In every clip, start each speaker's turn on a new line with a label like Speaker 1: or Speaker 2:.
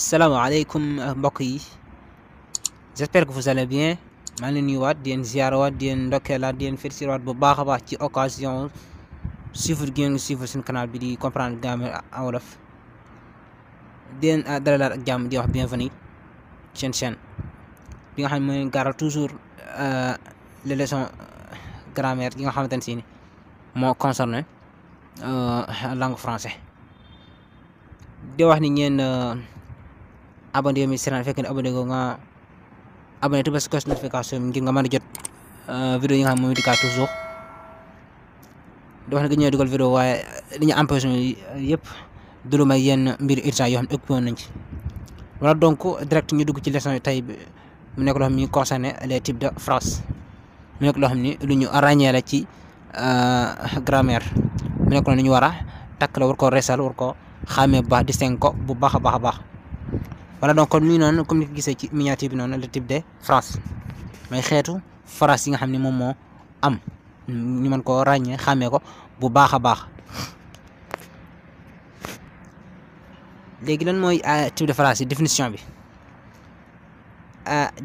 Speaker 1: Salam alaikum mbokk yi, j'espère que vous allez bien. maa ngi leen nuyuwaat di leen ziarawaat di leen ndokkeelaat di leen félicitewaat bu baax a baax ci occasion suivre gi ngeen suivre suñu canal bi di comprendre grammaire en wolof. di leen dalalaat ak jàmm di wax bienvenue seen chaîne bi nga xam ne mooy gaaral toujours les leçons grammaire yi nga xamante ne si ni moo concerné langue français. di wax ni ngeen abonné mi seen fekk ne abonné go nga abonné te bés cloche notification ngir nga mën a jot vidéo yi nga xam ne mooy dikkaat toujours di wax ne nga ñëw dugal vidéo waaye li ñu empêché yëpp du lu may yenn mbir urgent yoo xam ne occupé nañ ci. Voilà donc direct ñu dugg ci leçon yi tey bi mu nekk loo xam ne ñu concerné les types de phrases mu nekk loo xam ne lu ñu ràññee la ci grammaire mu nekk loo xam ne ñu war a takk la war koo resal war ko xàmmee bu baax distingue ko bu baax a baax a baax. Voilà donc kon mi noonu comme ni ko gisee ci miniature bi noonu le type de phrase mooy xeetu phrase yi nga xam ne moom moo am ñu mën koo ràññee xàmmee ko bu baax a baax. léegi lan mooy type de phrase yi définition bi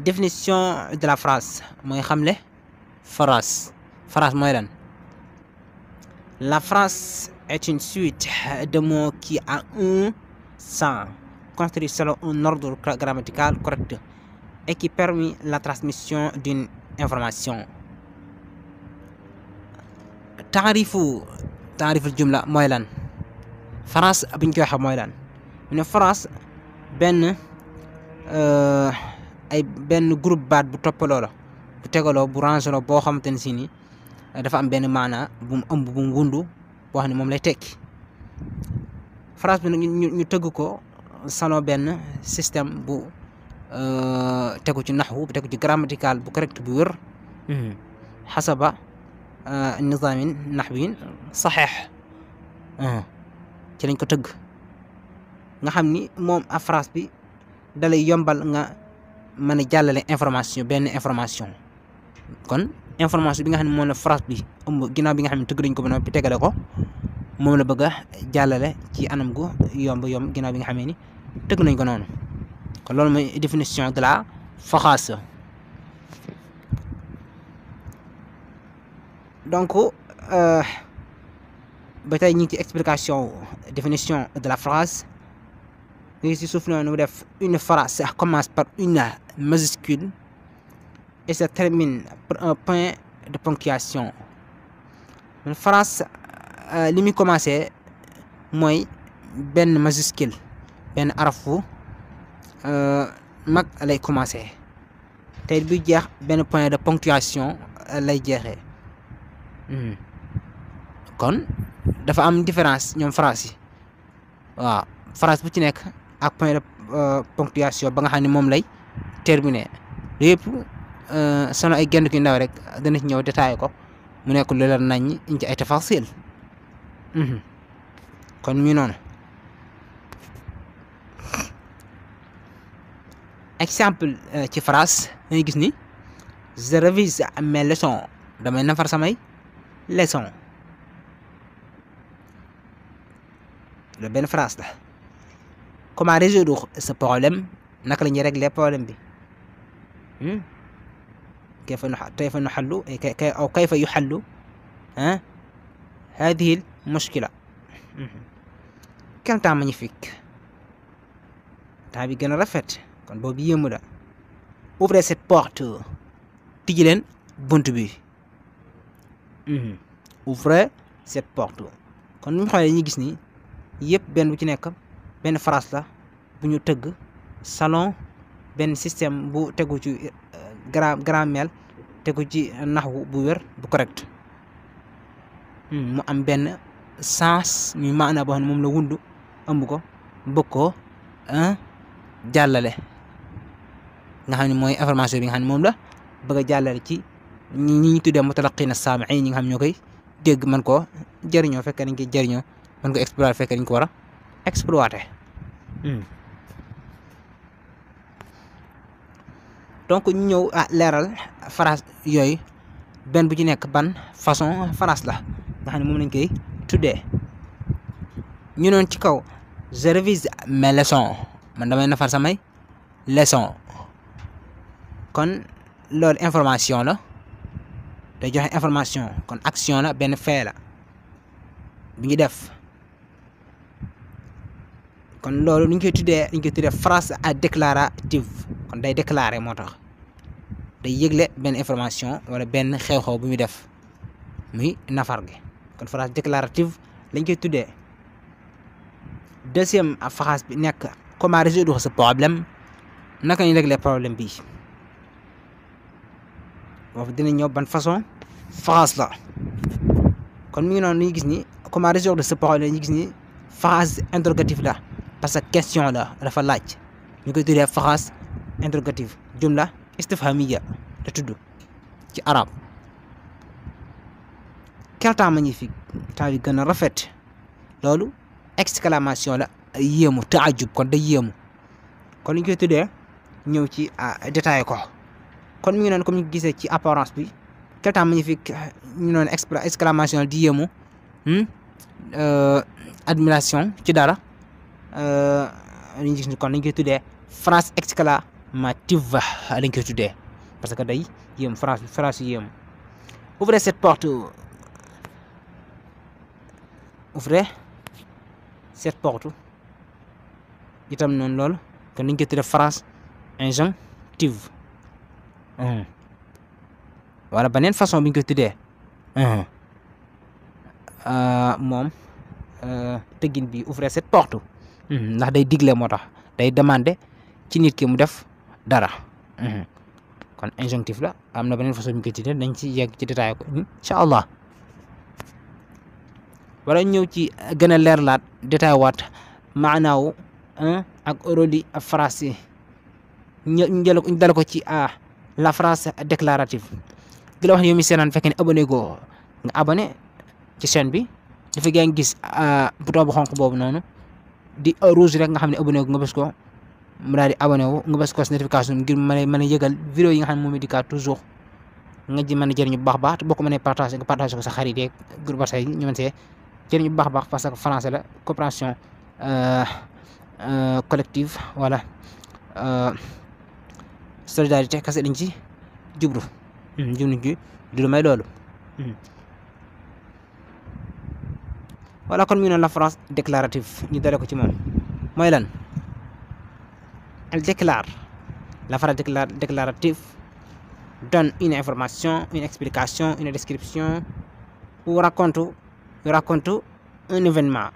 Speaker 1: définition de la phrase mooy xamle phrase mooy lan. La phrase est une suite de mots qui a un sens construit selon un ordre grammatical correct et qui permet la transmission d'une information. taariful jumla mooy lan. phrase bi ñu koy waxee mooy lan. mu ne phrase benn groupe baat bu toppaloo la bu tegaloo bu rangeloo boo xamante ne si ni dafa am benn maanaa bu mu ëmb bu mu wundu boo xam ne moom lay tekki. phrase bi nag ñu tëgg ko selon benn système bu tegu ci naxwu bu tegu ci grammatical bu correct bu wér xasaba nizaamin naxwiyin saxeex ci lañ ko tëgg nga xam ni moom a phrase bi dalay yombal nga mën a jàllale benn information. kon information bi nga xam ne moom la phrase bi ëmb ginnaaw bi nga xam ne tëgg dañ ko ba noppi tegale ko moom la bëgg a jàllale ci anam gu yomb ginnaaw bi nga xamee ni tëgg nañ ko noonu. kon loolu mooy définition de la phrase. donc ba tey ñu ngi ci explication définition de la phrase. ngi si suuf noonu mu def une phrase ça commence par une majuscule et se termine par un point de ponctuation. une phrase li muy commencé mooy benn majuscule benn arafu mag lay commencé te buy jeex benn point de ponctuation lay jeexee. kon dafa am différence ñoom phrase yi waaw phrase bu ci nekk ak point de ponctuation ba nga xam ne moom lay terminer lépp solo ay genn ki ndaw rek dana ci ñëw détaillé ko mu nekk lu leer nañ ci ay tafasil. kon mi noonu exemple ci phrase dañuy gis ni je révise mes leçons damay nafar samay leçons le benn phrase la. comment résoudre ce problème naka la ñuy régler problème bi kayfa nuhallu aw kayfa yuhallu هذه المشكلة. quel temps magnifique temps bi gën a rafet kon boobu yéemu la. ouvrez cette porte tijji leen bunt bi ouvrez cette porte. kon nu ñu xoolee ñu gis ni yëpp benn bu ci nekk benn phrase la bu ñu tëgg selon benn système bu tegu ci grammaire tegu ci naxwu bu wér bu correct mu am benn sens ñu maana boo xam ne moom la wundu ëmb ko bëgg ko jàllale nga xam ne mooy information bi nga xam ne moom la bëgg a jàllale ci ñi ñu tuddee mutalaqina saami'in ñi nga xam ñoo koy dégg man koo jëriñoo fekk nañ koy jëriñoo man ko exploiter fekk nañ ko war a exploiter. donc ñu ñëw leeral phrase yooyu benn bu ci nekk ban façon phrase la nga xam ne moom lañ koy tuddee. ñu noon ci kaw je révise mes leçons man damay nafar samay leçon kon loolu information la day joxe information kon action la benn fait la bi ñu def kon loolu ñu koy tuddee phrase déclarative kon day déclarer moo tax day yëgle benn information wala benn xew-xew bu muy def muy nafar gi kon phrase déclarative lañ koy tuddee. Deuxième phrase bi nekk comment résoudre ce problème naka ñu régler problème bi boobu dina ñëw ban façon phrase la kon mi ngi noonu ñu gis ni comment résoudre ce problème ñu gis ni phrase interrogative la parce que question la dafa laaj ñu koy tuddee phrase interrogative jumla istifhamiya te tudd ci arab. Quel temps magnifique temps bi gën a rafet loolu exclamation la yéemu taajub kon day yéemu kon li ñu koy tuddee ñëw ci détaillé ko kon mi ngi noonu comme ñu gisee ci apparence bi quel temps magnifique ñu noonu exclamation la di yéemu admiration ci dara li ñu gis ni kon dañ koy tuddee phrase exclamative lañ koy tuddee parce que day yéemu phrase yu yéemu. Ouvrez cette porte. Ouvrez cette porte itam noonu loolu kon dañ koy tuddee phrase injonctive wala beneen façon bi ñu koy tuddee moom tëggin bi ouvrez cette porte ndax day digle moo tax day demander ci nit ki mu def dara kon injonctif la am na beneen façon bi ñu koy tuddee dañ ci yegg ci détail ko incha allah. wala ñëw ci gën a leerlaat détail waat maanaaw ak rôle phrase yi ñu dala ko ci la phrase déclarative di la wax ne yow mi seenaan fekkee ne abonné goo nga abonné ci chaîne bi dafa gaa ngi gis bouton bu xonq boobu noonu di rouge rek nga xam ne abonné gu nga bës ko mu daal di abonné wu nga bës ko si notification ngir mën a yëgal vidéo yi nga xam ne moom it di kaa toujours nga ji mën a jëriñu bu baax baax te boo ko mënee partagé nga partagé ko sa xarit yeeg groupe WhatsApp yi ñu mën see jëriñu bu baax baax parce que français la coopération collective wala solidarité kese dañ ci jublu ci lu may loolu voilà kon mi ngi noonu la phrase déclarative ñu dale ko ci moom mooy lan elle déclare la phrase déclarative donne une information une explication une description ou raconte un événement.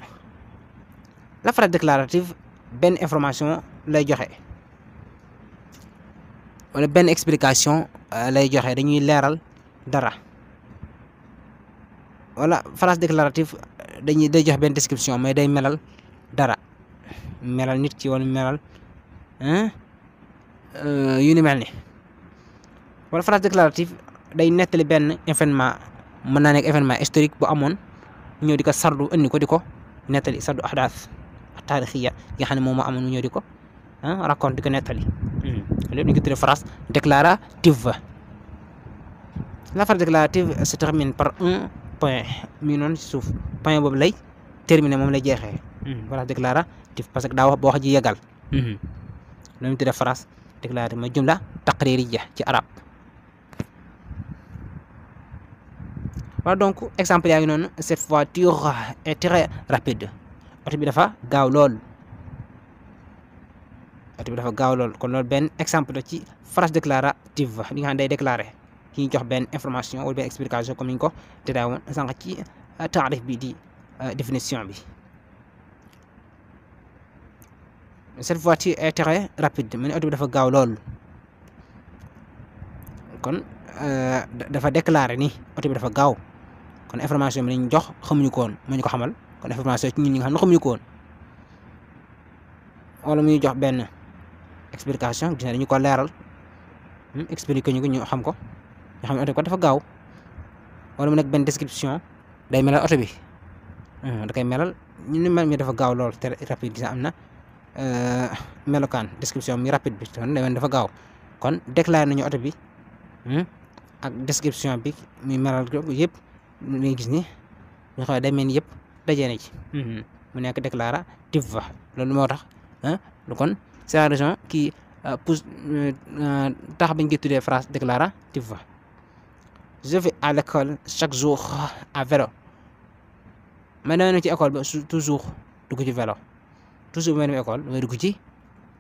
Speaker 1: La phrase déclarative benn information lay joxe wala benn explication lay joxe dañuy leeral dara wala phrase déclarative day joxe benn description mais day melal dara melal nit ki wala melal yu ni mel ni wala phrase déclarative day nettali benn événement mën naa nekk événement historique bu amoon ñëw di ko sardu indi ko di ko nettali sardu ahdaas taarixiya yi nga xam ne moom moo amoon ñëw di ko raconte di ko nettali lépp ñu ko tuddee phrase déclarative. La phrase déclarative se termine par un point mi noonu ci suuf point boobu lay terminer moom lay jeexee phrase déclarative parce que daa wax boo wax ji yegal loolu ñu tuddee phrase déclarative mooy jumla taqririya ci arab. Voilà donc exemple yaa ngi noonu cette voiture est très rapide oto bi dafa gaaw lool kon loolu benn exemple la ci phrase déclarative li nga xam ne day déclarer ki ñu jox benn information wala benn explication comme ni ñu ko détaillé woon sànq ci taarif bi di définition bi. Cette voiture est très rapide mu ne oto bi dafa gaaw lool kon dafa déclarer ni oto bi dafa gaaw. kon information bi lañ jox xamuñu ko woon moo ñu ko xamal kon information ci ñun ñi nga xam ne xamuñu ko woon wala muy jox benn explication gis na dañu ko leeral expliqué ñu ko ñu xam ko ñu xam ne oto bi ko dafa gaaw wala mu nekk benn description day melal oto bi da koy melal ñu ni mel mi dafa gaaw lool te rapide gis na am na melokaan description mi rapide bi kon day mel dafa gaaw kon déclaré nañu oto bi ak description bi muy melal yëpp li nga gis ni ñu xoolee day mel ni yëpp dajee na ci mu nekk déclaratif loolu moo tax lu kon c'est la raison qui pousse tax bañ koy tuddee phrase déclarative. Je vais à l'école chaque jour à vélo. ma demee ci école ba toujours dugg ci vélo toujours ma dem école may dugg ci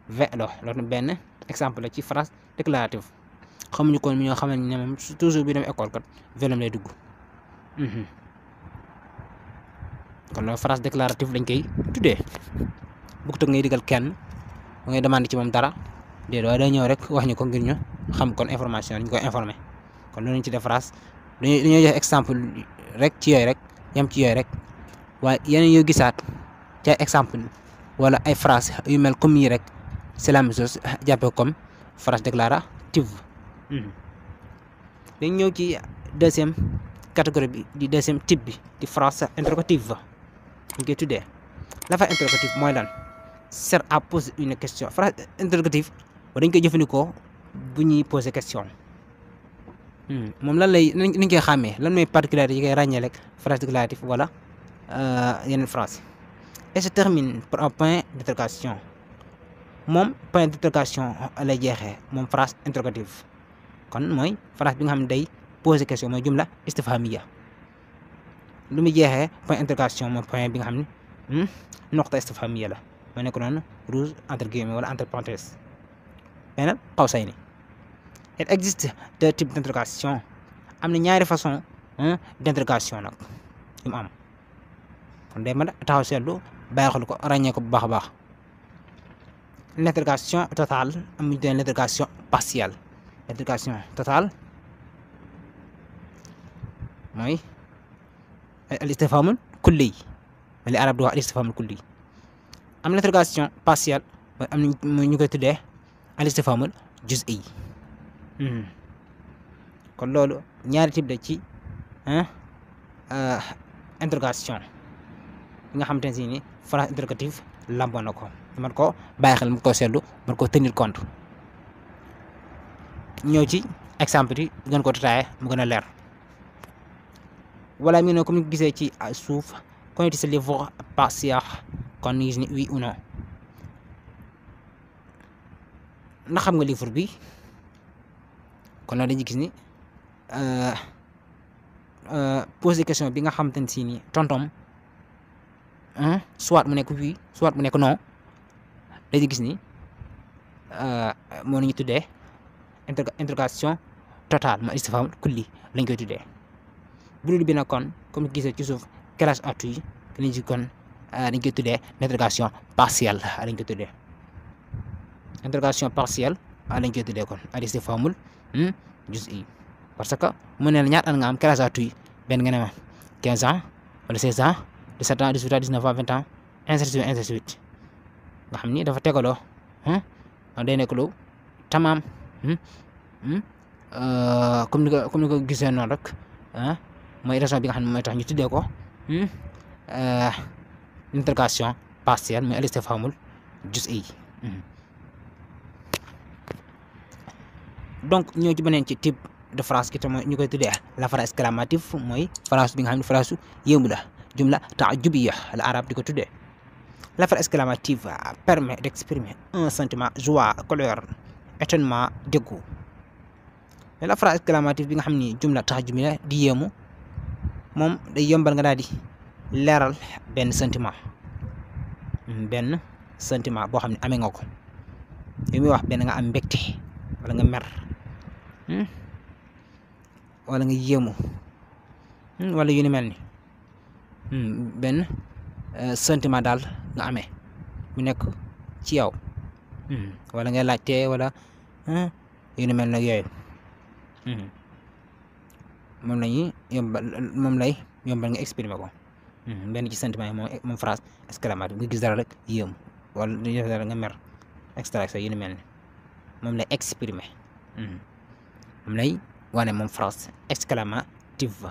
Speaker 1: vélo loolu benn exemple la ci phrase déclarative. xamuñu kon ñoo xam ne moom toujours bi dem école kat vélo lay dugg. kon loolu phrase déclarative lañ koy tuddee. bu ko tëg ngay digal kenn ba ngay demande ci moom dara déedéet waaye day ñëw rek wax ñu ko ngir ñu xam kon information ñu koy informé. kon loolu ñu ci def phrase dañuy joxe exemple rek ci yooyu rek yam ci yooyu rek waaye yeneen yoo gisaat ci ay exemple wala ay phrase yu mel comme yi rek c'est la même chose jàppee comme phrase déclarative. dañ ñëw ci deuxième catégorie bi di deuxième type bi di phrase interrogative ñu koy tuddee. la phrase interrogative mooy lan sert à poser une question. phrase interrogative dañ koy jëfandikoo bu ñuy poser question. moom lan lay nañ koy xàmmee lan mooy particularité yi koy ràññee rek phrase déclarative wala yeneen phrase. et se termine par un point d'interrogation. moom point d'interrogation lay jeexee moom phrase interrogative. kon mooy phrase bi nga xam ne day poser question mooy jumla istifhamiya. lu muy jeexee point interrogation mooy point bi nga xam ne noqta istifhamiya la ma nekk noonu rouge entre guillemets wala entre parenthèses beneen qawsayni. il existe deux types d'interrogation. am na ñaari façon d'interrogation nag yu mu am kon day mën a taxaw seetlu bàyyi xel ko ràññee ko bu baax a baax. l'interrogation totale am ñu dee l'interrogation partielle. l'interrogation totale mooy al istifhamul kulli li arab di wax al istifhamul kulli. am l'interrogation partielle mooy am na ñu koy tuddee al istifhamul juz'i. kon loolu ñaari type la ci interrogation yi nga xamante ne si ni phrase interrogative lamboo na ko man ko bàyyi xel mu ko seetlu man ko tenir compte. ñëw ci exemple yi gën ko détaillé mu gën a leer. wala mi ne comme ni gisee ci suuf kon it sa livre partiel kon ni gis ni oui ou non ndax xam nga livre bi. kon loolu dañuy gis ni poser question bi nga xamante ne si ni tontom soit mu nekk oui soit mu nekk non dañuy gis ni moo nañu tuddee interrogation totale ma istifham kulli lañ koy tuddee. bu dul bi nag kon comme gisee ci suuf quel âge as-tu lañ ci kon dañ koy tuddee interrogation partielle lañ koy tuddee. interrogation partielle lañ koy tuddee kon al istifhamul juz'i parce que mu ne la ñaata at nga am quel âge as-tu benn nga ne ma 15 ans wala 16 ans 17 ans 18 ans 19 ans 20 ans ainsi de suite nga xam ni dafa tegaloo day nekk lu tamaam comme ni ko gisee noonu rek mooy raison bi nga xam ne mooy tax ñu tuddee ko interrogation partielle mooy al istifhamul juz'i. donc ñoo ci beneen ci type de phrase ki te mooy ñu koy tuddee la phrase exclamative mooy phrase bi nga xam ne phrase su yéemu la jumla ta'jubiyya la arabe di ko tuddee. la phrase exclamative permet d'exprimer un sentiment joie colère étonnement dégoût. mais la phrase exclamative bi nga xam ni jumla ta'jubiyya di yéemu moom day yombal nga daal di leeral benn sentiment boo xam ne amee nga ko li muy wax benn nga am mbégte wala nga mer wala nga yéemu wala yu ni mel ni benn sentiment daal nga amee mu nekk ci yow wala nga laajte wala yu ni mel nag yooyu moom lay yombal nga exprimer ko benn ci sentiment yi moom phrase exclamative nga gis dara rek yéemu wala nga dara nga mer extra yu ni mel ni moom lay exprimer moom lay wane moom phrase exclamative.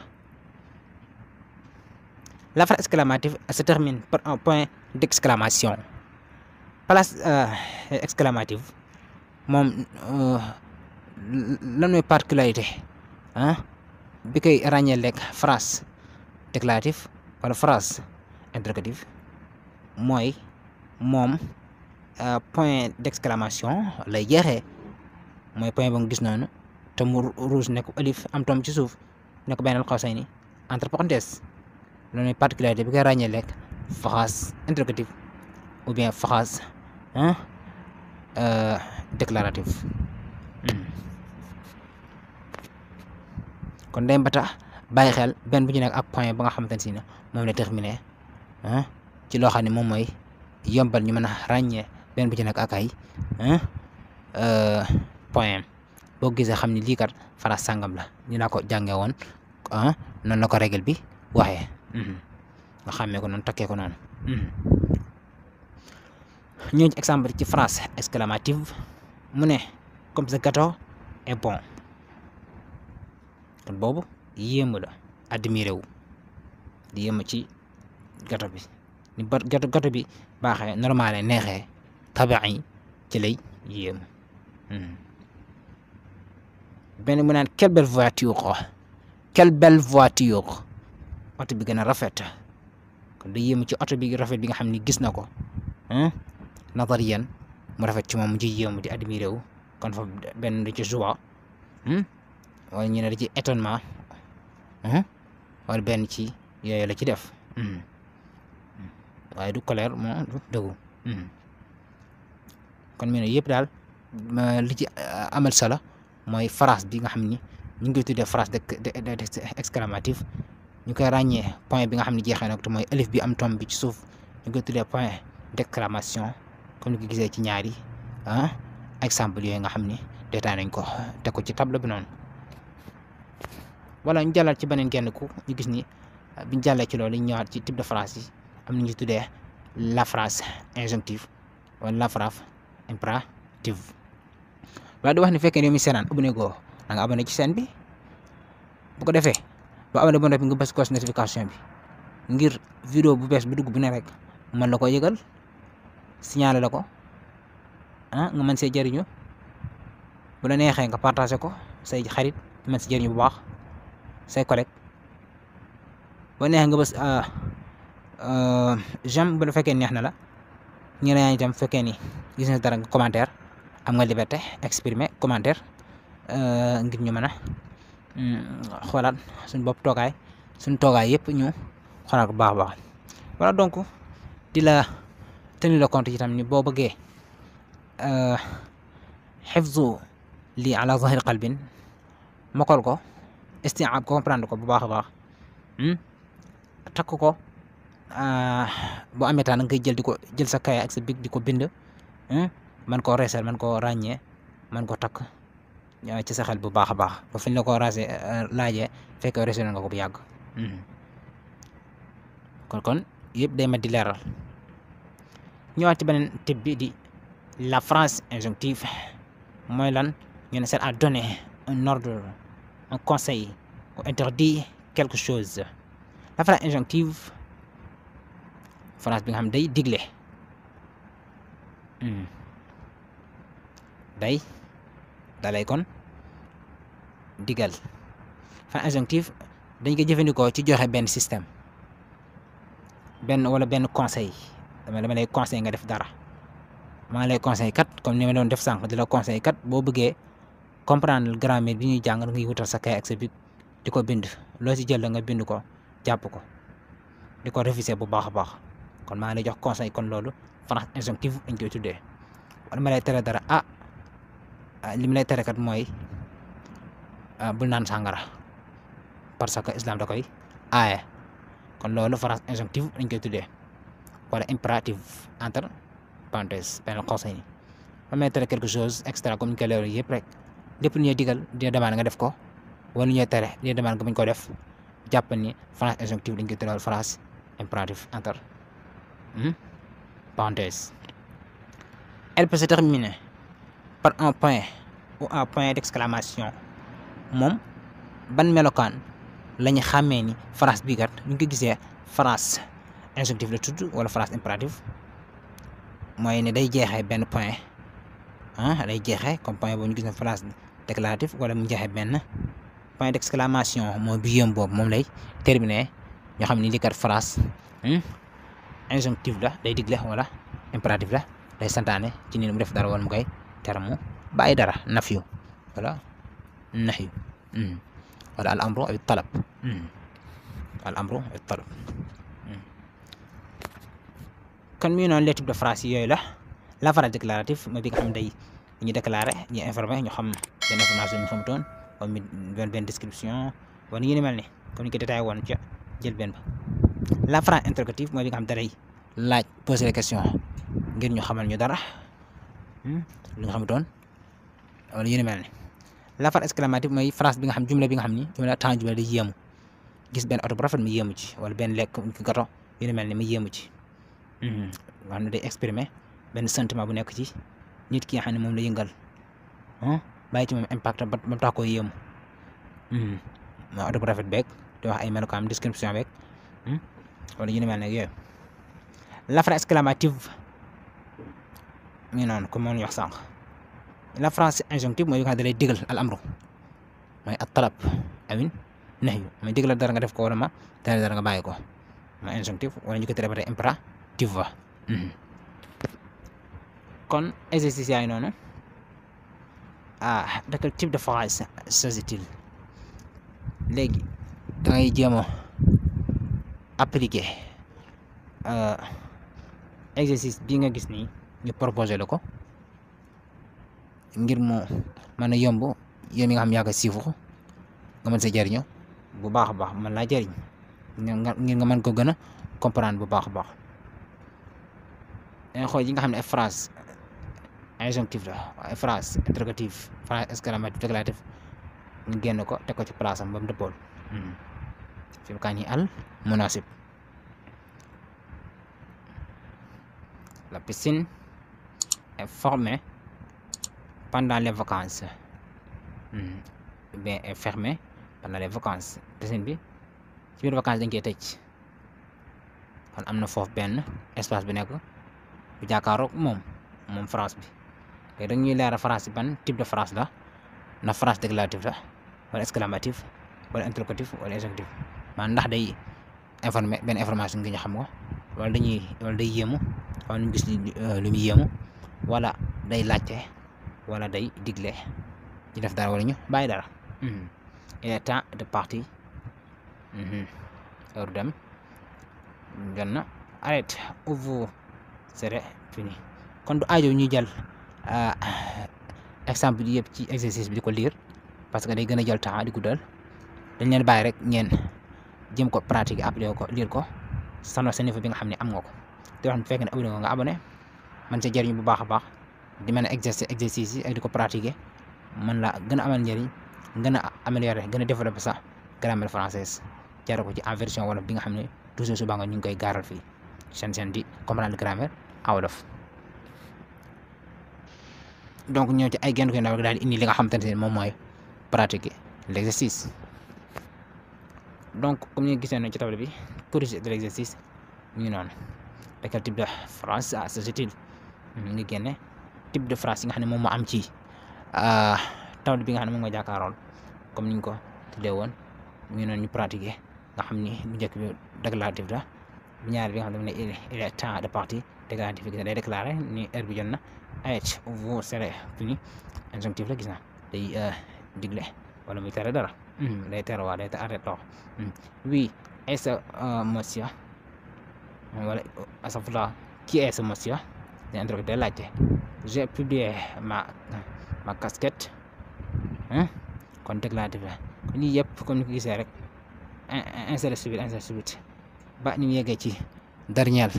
Speaker 1: la phrase exclamative se termine par un point d'exclamation. place exclamative moom lan mooy particularité bi koy ràññeel rek phrase déclarative wala phrase interrogative mooy moom point d'exclamation lay jeexee mooy point ba nga gis noonu te mu rouge nekk alif am tomb ci suuf nekk baynal qawsayni entre parenthèses loolu mooy particularité bi koy ràññee lekk phrase interrogative ou bien phrase déclarative. kon day mbata bàyyi xel benn bu ci nekk ak point ba nga xamante ne si ne moom la terminé ci loo xam ne moom mooy yombal ñu mën a ràññee benn bu ci nekk ak ay point boo gisee xam ni lii kat phrase sàngam la ñu laa ko jàngee woon noonu la ko règle bi waxee nga xàmmee ko noonu takkee ko noonu. ñëw ci exemple ci phrase exclamative mu ne comme ce gâteau est bon kon boobu yéemu la admiré wu di yéemu ci gâteau bi ni ba gâteau bi baaxee normal neexee tabi'i ci lay yéemu. benn mu naan quelle belle voiture oto bi gën a rafet kon da yéemu ci oto bi rafet bi nga xam ni gis na ko nazariyan mu rafet ci moom mu ci yéemu di admiré wu kon fa benn da ci joie wala ñu ne da ci étonnement wala benn ci yooyu la ci def waaye du colère moo du dëggu kon mu ne yëpp daal li ci amal solo mooy phrase bi nga xam ni ñu ngi koy tuddee phrase exclamative ñu koy ràññee point bi nga xam ne jeexee na ko te mooy alif bi am tomb bi ci suuf ñu koy tuddee point d'exclamation comme ni ko gisee ci ñaari exemple yooyu nga xam ni détaillé nañ ko teg ko ci tableau bi noonu. wala ñu jàllal ci beneen genn ku ñu gis ni biñ jàllee ci loolu ñu ñëwaat ci type de phrase yi am na ñu tuddee la phrase injonctive wala la phrase impérative. waaye di wax ni fekkee ne mi seenaan abonné goo da nga abonné ci chaîne bi bu ko defee ba abonné ba noppi nga bës cloche notification bi ngir vidéo bu bees bu dugg bu ne rek mën la ko yëgal signalé la ko nga mën see jëriñu bu la neexee nga partagé ko say xarit mën si jëriñu bu baax say collègue boo neexee nga bës j'aime bu la fekkee neex na la ñeneen itam fekkee ni gis nga dara nga commentaire am nga liberté exprimer commentaire ngir ñu mën a xoolaat suñ bopp toogaay suñ toogaay yëpp ñu xoolaat ko baax a baax voilà donc di la tenir le compte itam ni boo bëggee xifzu lii ala zahir qalbin mokkal ko isti'ab ko comprendre ko bu baax a baax takk ko boo amee temps da nga koy jël di ko jël sa kaye ak sa big di ko bind man koo reesal man koo ràññee man ko takk ci sa xel bu baax a baax ba fiñ la ko raase laajee fekk reesal nga ko bu yàgg kon yëpp day mat di leeral. ñëwaat ci beneen type bi di la phrase injonctive mooy lan ñu ne c'est à donner un ordre un conseil ou interdit quelque chose. la phrase injonctive phrase bi nga xam day digle dalay kon digal. phrase injonctive dañ ko jëfandikoo ci joxe benn système wala benn conseil dama lay conseil nga def dara maa lay conseil kat comme ni ma doon def sànq di la conseil kat boo bëggee comprendre grammaire bi ñuy jàng ngay wutal sa kay ak sa bic di ko bind loo si jël nga bind ko jàpp ko di ko réviser bu baax a baax kon maa lay jox conseil kon loolu phrase injonctive dañ koy tuddee. wala ma lay tere dara li mu lay tere kat mooy bul naan sàngara parce que islam da koy aaye kon loolu phrase injonctive dañ koy tuddee. wala impérative entre parenthèses benn conseil ni ma may tere quelque chose extra comme ni ko leeral yëpp rek lépp lu ñuy digal dina demande nga def ko wala lu ñuy tere dina demande nga bañ ko def jàpp ni phrase injonctive dañ koy tuddee phrase impérative entre parenthèses. Elle peut se terminer par un point ou un point d'exclamation moom ban melokaan la ñu xàmmee ni phrase bi kat ñu ngi ko gisee phrase injonctive la tudd wala phrase impérative mooy ne day jeexee benn point day jeexee comme point boobu ñu gis ne phrase déclarative wala mu jeexee benn point d'exclamation mooy bi yëm boobu moom lay terminer ñoo xam ni lii kat phrase injonctive la day digle wala impérative la day santaane ci nit mu def dara wala mu koy tere mu bàyyi dara nafyu wala nahyu wala al amru aw talab al amru aw talab kon mi noonu les types de phrases yooyu la phrase déclarative mooy bi nga xam day ñu déclaré ñu informé ñu xam benn information ñu xamutoon wala benn description wala ñu ni mel ni comme ni ko détaillé woon ca jël benn ba la phrase interrogative mooy bi nga xam day laaj poser des questions ngir ñu xamal ñu dara lu ñu xamutoon wala ñu ni mel ni la phrase exclamative mooy phrase bi nga xam jumla bi nga xam ni jumla day yéemu gis benn oto bu rafet mu yéemu ci wala benn lekk gato yu ni mel ni mu yéemu ci nga xam ne day exprimer benn sentiment bu nekk ci nit ki nga xam ne moom la yëngal bàyyi ci moom impact ba mu tax koo yéemu moo oto bu rafet beeg di wax ay melokaan description beeg wala yu ni mel ne yooyu la phrase exclamative mi noonu comme moom ñu wax sànq la phrase injonctive mooy yu nga xam ne da lay digal al amru mooy at talab awin nahyu mooy digal dara nga def ko wala ma tere dara nga bàyyi ko mooy injonctive wala ñu ko tere ba tey impératif wa kon exercice yaay noonu de quel type de phrase s'agit-il léegi da ngay jéem a appliquer exercice bii nga gis nii ñu proposé la ko ngir mu mën a yomb yow mi nga xam yaa ko siifur nga mën sa jëriñoo bu baax a baax mën laa jëriñ ngir nga mën ko gën a comprendre bu baax a baax dañuy xool yi nga xam ne ay phrase injonctive la ay phrase interrogative phrase exclamative déclarative ñu génn ko teg ko ci place am ba mu dëppool fi mu kaa nii al munasib la piscine est fermée pendant les vacances ou bien est fermée pendant les vacances piscine bi ci biir vacances dañ koy tëj kon am na foofu benn espace bi nekk bu jàkkaaroog moom phrase bi léegi dañuy leeral phrase bi ban type de phrase la na phrase déclarative la wala exclamative wala interrogative wala injonctive maanaam ndax day informer benn information ngi ñu xam ko wala day yéemu wala ñu gis lu mu yéemu wala day laajte wala day digle ñu def dara wala ñu bàyyi dara il est temps de partir heure dem jot na arrête ou vous serez fini kon du aajo ñuy jël exemple yi yëpp ci exercice bi di ko lire parce que day gën a jël temps di guddal dañ leen bàyyi rek ngeen jëm ko pratiquer appliquer ko lire ko sanoo sa niveau bi nga xam ne am nga ko te wax bu fekkee ne abonné nga abonné man sa jëriñ bu baax a baax di mën a exercice yi ak di ko pratiquer man la gën a amal njëriñ gën a améliorer gën a développer sax grammaire française jaaree ko ci en version wolof bi nga xam ne toujours suba nga ñu ngi koy gaaral fii seen di comprendre grammaire en wolof. donc ñëw ci ay genn koy ndaw daal di indi li nga xamante ne moom mooy pratiquer l'exercice. donc comme ñu gisee nañ ci table bi corriger de l'exercice mu ngi noonu de quel type de phrase s'agit-il ñu ngi génne type de phrase yi nga xam ne moom moo am ci table bi nga xam ne moom nga jàkkaaroon comme niñ ko tuddee woon mu ngi noonu ñu pratiquer nga xam ni bu njëkk bi déclaratif la bu ñaar bi nga xam ne il est temps de partir déclaratif bi gis na day déclaré ni heure bi jot na arrête ou vous serez fini injonctif la gis na day digle wala muy tere dara day tere waa day arrête loo oui est-ce monsieur wala asafula qui est ce monsieur day interroger day laajte j'ai publié ma casquette kon déclaratif la kon yii yëpp comme ni ko gisee rek ainsi de suite ba ñu yeggee ci dernière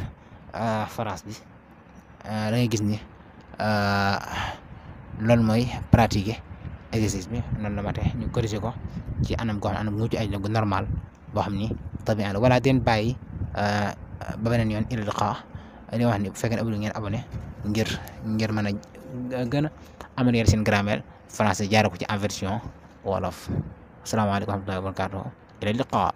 Speaker 1: phrase bi da ngay gis ni loolu mooy pratiquer exercice bi noonu la mate ñu corriger ko ci anam goo xam ne anam mucc ay gu normal boo xam ni tabian la wala den bàyyi ba beneen yoon ila liqa li wax ni bu fekkee ne abonné ngeen abonné ngir mën a gën a améliorer seen grammaire français jaare ko ci en version wolof asalaamaaleykum wa rahmatullahi wa barakatuh ila liqa